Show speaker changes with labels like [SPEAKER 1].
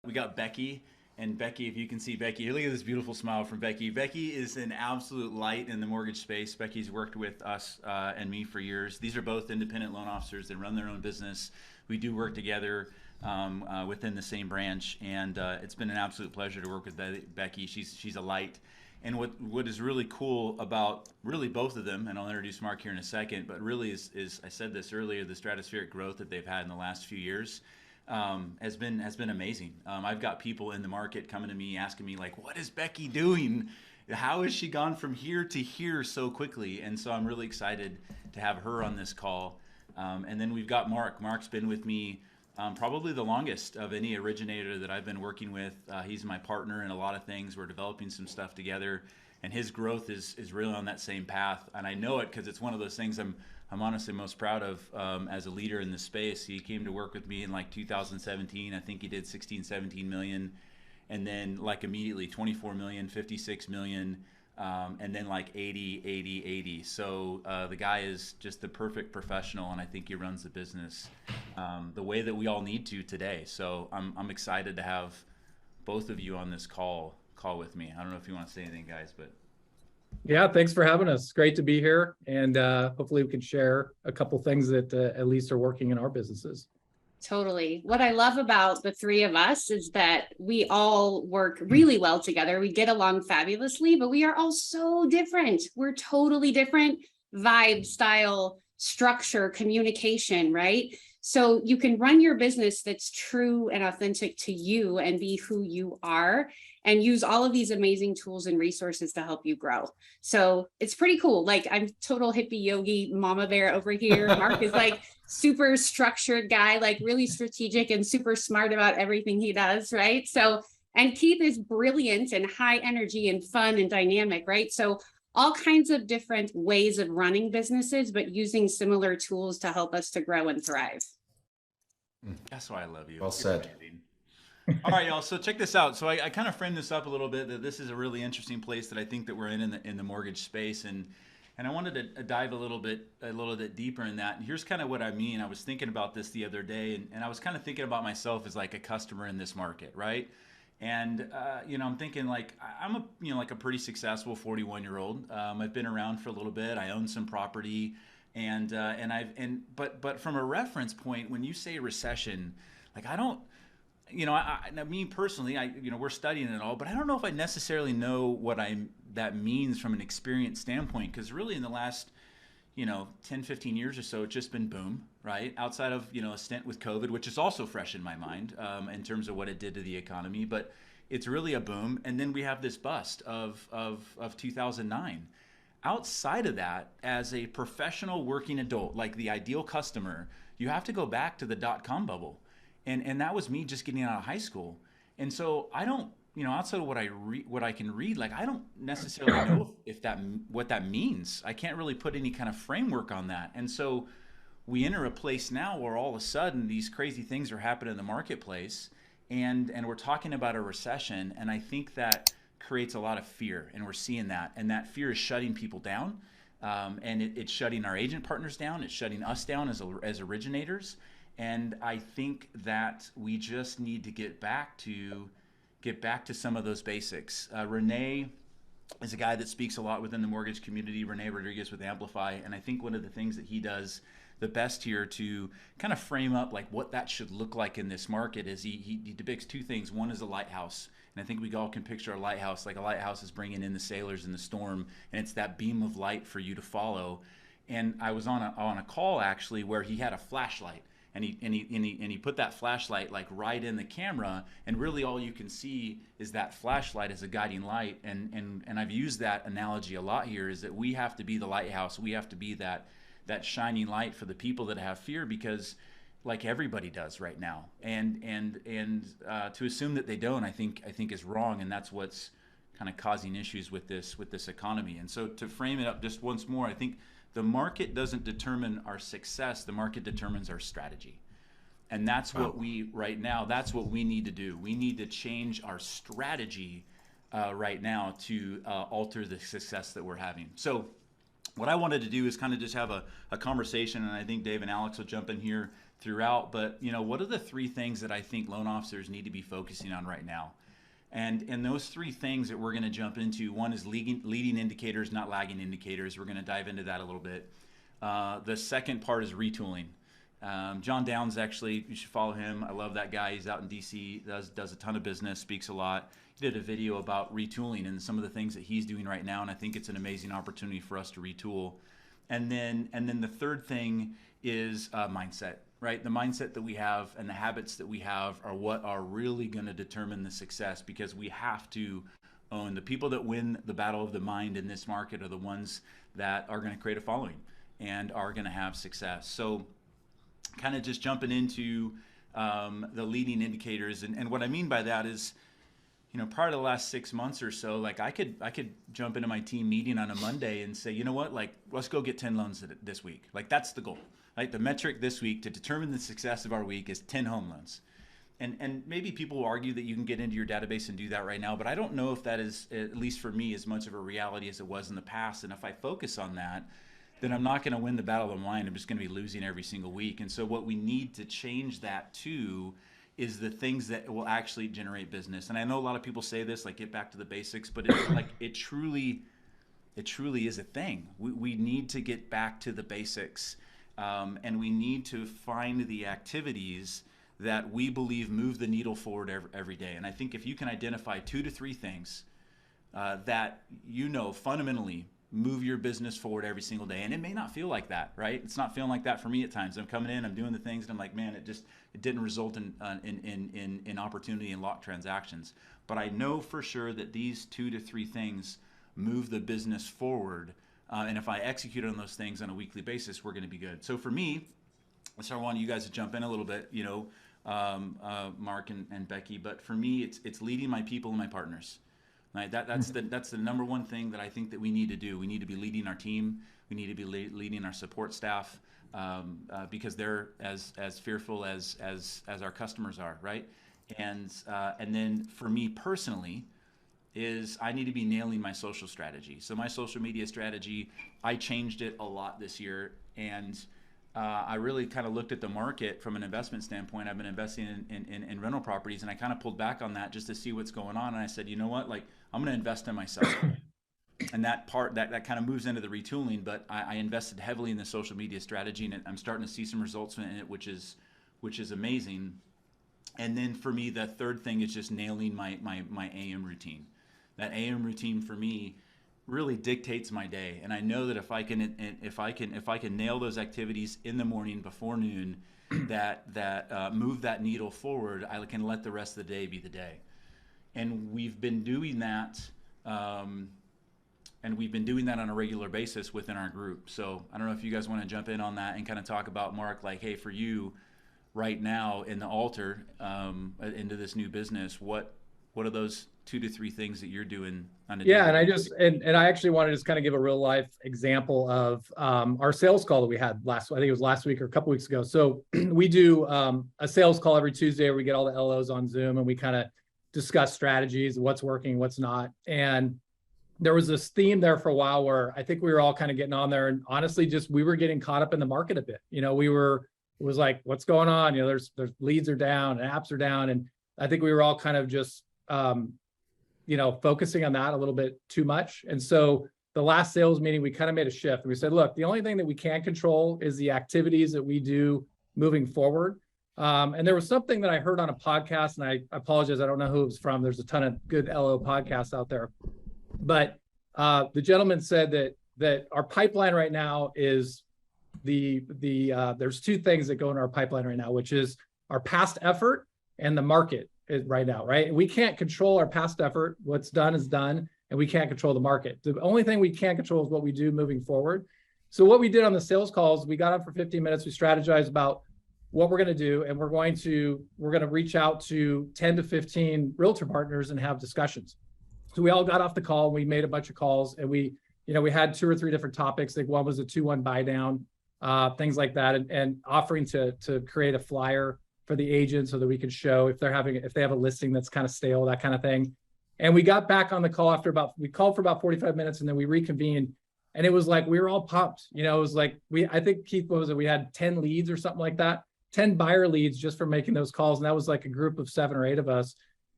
[SPEAKER 1] We got Beckie, and Beckie, if you can see Beckie, look at this beautiful smile from Beckie. Beckie is an absolute light in the mortgage space. Beckie's worked with us and me for years. These are both independent loan officers that run their own business. We do work together within the same branch, and it's been an absolute pleasure to work with Beckie. She's a light. And what is really cool about really both of them, and I'll introduce Mark here in a second, but really is I said this earlier, the stratospheric growth that they've had in the last few years has been amazing. I've got people in the market coming to me asking me like, "What is Beckie doing? How has she gone from here to here so quickly?" And so I'm really excited to have her on this call. And then we've got Mark. Mark's been with me probably the longest of any originator that I've been working with. He's my partner in a lot of things. We're developing some stuff together, and his growth is really on that same path. And I know it because it's one of those things I'm honestly most proud of as a leader in this space. He came to work with me in like 2017. I think he did 16, 17 million, and then like immediately 24 million, 56 million, and then like 80, 80, 80. So the guy is just the perfect professional, and I think he runs the business the way that we all need to today. So I'm excited to have both of you on this call with me. I don't know if you want to say anything, guys, but.
[SPEAKER 2] Yeah, thanks for having us. Great to be here. And hopefully we can share a couple things that at least are working in our businesses.
[SPEAKER 3] Totally. What I love about the three of us is that we all work really well together. We get along fabulously, but we are all so different. We're totally different vibe, style, structure, communication, right? So you can run your business that's true and authentic to you and be who you are and use all of these amazing tools and resources to help you grow. So it's pretty cool. Like I'm total hippie yogi mama bear over here. Mark is like super structured guy, like really strategic and super smart about everything he does, right? So, and Keith is brilliant and high energy and fun and dynamic, right? So all kinds of different ways of running businesses, but using similar tools to help us to grow and thrive.
[SPEAKER 1] That's why I love you.
[SPEAKER 4] Well said.
[SPEAKER 1] All right, y'all. So check this out. So I kind of framed this up a little bit that this is a really interesting place that I think that we're in the mortgage space, and I wanted to dive a little bit deeper in that. And here's kind of what I mean. I was thinking about this the other day, and I was kind of thinking about myself as like a customer in this market, right? And I'm thinking like I'm a like a pretty successful 41-year-old. I've been around for a little bit. I own some property, but from a reference point, when you say recession, like I don't. Now me personally, we're studying it all, but I don't know if I necessarily know what that means from an experience standpoint, because really in the last, 10, 15 years or so, it's just been boom, right? Outside of, a stint with COVID, which is also fresh in my mind in terms of what it did to the economy, but it's really a boom. And then we have this bust of 2009. Outside of that, as a professional working adult, like the ideal customer, you have to go back to the dot-com bubble. And that was me just getting out of high school. And so I don't, outside of what I can read, like I don't necessarily know what that means. I can't really put any kind of framework on that. And so we enter a place now where all of a sudden these crazy things are happening in the marketplace, and we're talking about a recession. And I think that creates a lot of fear, and we're seeing that. And that fear is shutting people down, and it's shutting our agent partners down. It's shutting us down as originators. And I think that we just need to get back to some of those basics. Renee is a guy that speaks a lot within the mortgage community, Renee Rodriguez with Amplify. And I think one of the things that he does the best here to kind of frame up like what that should look like in this market is he depicts two things. One is a lighthouse. And I think we all can picture a lighthouse, like a lighthouse is bringing in the sailors in the storm, and it's that beam of light for you to follow. And I was on a call actually where he had a flashlight. And he put that flashlight like right in the camera, and really all you can see is that flashlight as a guiding light. And I've used that analogy a lot here, is that we have to be the lighthouse. We have to be that shining light for the people that have fear, because like everybody does right now. And to assume that they don't, I think is wrong, and that's what's kind of causing issues with this economy. And so to frame it up just once more, I think the market doesn't determine our success. The market determines our strategy. And that's what that's what we need to do. We need to change our strategy right now to alter the success that we're having. So what I wanted to do is kind of just have a conversation, and I think Dave and Alex will jump in here throughout, but what are the three things that I think loan officers need to be focusing on right now? And those three things that we're going to jump into, one is leading indicators, not lagging indicators. We're going to dive into that a little bit. The second part is retooling. John Downs, actually, you should follow him. I love that guy. He's out in DC, does a ton of business, speaks a lot. He did a video about retooling and some of the things that he's doing right now, and I think it's an amazing opportunity for us to retool. And then the third thing is mindset, right? The mindset that we have and the habits that we have are what are really going to determine the success, because we have to own the people that win the battle of the mind in this market are the ones that are going to create a following and are going to have success. So kind of just jumping into the leading indicators. And what I mean by that is, prior to the last 6 months or so, like I could jump into my team meeting on a Monday and say, you know what, like let's go get 10 loans this week. Like that's the goal. Like the metric this week to determine the success of our week is 10 home loans. And maybe people will argue that you can get into your database and do that right now, but I don't know if that is, at least for me, as much of a reality as it was in the past. And if I focus on that, then I'm not going to win the battle of the mind. I'm just going to be losing every single week. And so what we need to change that to is the things that will actually generate business. And I know a lot of people say this, like get back to the basics, but it's like it truly is a thing. We need to get back to the basics, and we need to find the activities that we believe move the needle forward every day. And I think if you can identify 2 to 3 things that fundamentally move your business forward every single day. And it may not feel like that, right? It's not feeling like that for me at times. I'm coming in, I'm doing the things, and I'm like, man, it didn't result in opportunity and locked transactions. But I know for sure that these 2 to 3 things move the business forward. And if I execute on those things on a weekly basis, we're going to be good. So for me, so I want you guys to jump in a little bit, Mark and Beckie. But for me, it's leading my people and my partners. Right? That's the number one thing that I think that we need to do. We need to be leading our team. We need to be leading our support staff because they're as fearful as our customers are, right? And then for me personally, is I need to be nailing my social strategy. So my social media strategy, I changed it a lot this year, and I really kind of looked at the market from an investment standpoint. I've been investing in rental properties, and I kind of pulled back on that just to see what's going on. And I said, you know what, like I'm going to invest in myself. And that part that kind of moves into the retooling, but I invested heavily in the social media strategy, and I'm starting to see some results in it, which is amazing. And then for me, the third thing is just nailing my AM routine. That AM routine for me really dictates my day, and I know that if I can nail those activities in the morning before noon, that move that needle forward, I can let the rest of the day be the day. And we've been doing that, on a regular basis within our group. So I don't know if you guys want to jump in on that and kind of talk about, Mark, like, hey, for you right now in the altar into this new business, what are those 2 to 3 things that you're doing on a daily basis?
[SPEAKER 2] And I actually want to just kind of give a real life example of our sales call that we had I think it was last week or a couple weeks ago. So we do a sales call every Tuesday where we get all the LOs on Zoom and we kind of discuss strategies, what's working, what's not. And there was this theme there for a while where I think we were all kind of getting on there, and honestly, we were getting caught up in the market a bit. It was like, what's going on? There's leads are down and apps are down. And I think we were all kind of just, focusing on that a little bit too much. And so the last sales meeting, we kind of made a shift. We said, look, the only thing that we can control is the activities that we do moving forward. And there was something that I heard on a podcast, and I apologize, I don't know who it was from. There's a ton of good LO podcasts out there. But the gentleman said that our pipeline right now is there's 2 things that go in our pipeline right now, which is our past effort and the market right now, right? We can't control our past effort. What's done is done, and we can't control the market. The only thing we can control is what we do moving forward. So what we did on the sales calls, we got on for 15 minutes. We strategized about what we're going to do, and we're going to reach out to 10 to 15 realtor partners and have discussions. So we all got off the call. We made a bunch of calls, and we had 2 or 3 different topics. Like one was a 2-1 buy down, things like that, and offering to create a flyer for the agent so that we could show if they have a listing that's kind of stale, that kind of thing. And we got back on the call we called for about 45 minutes, and then we reconvened, and it was like we were all pumped. It was like I think Keith, what was it? We had 10 leads or something like that. 10 buyer leads just for making those calls. And that was like a group of 7 or 8 of us.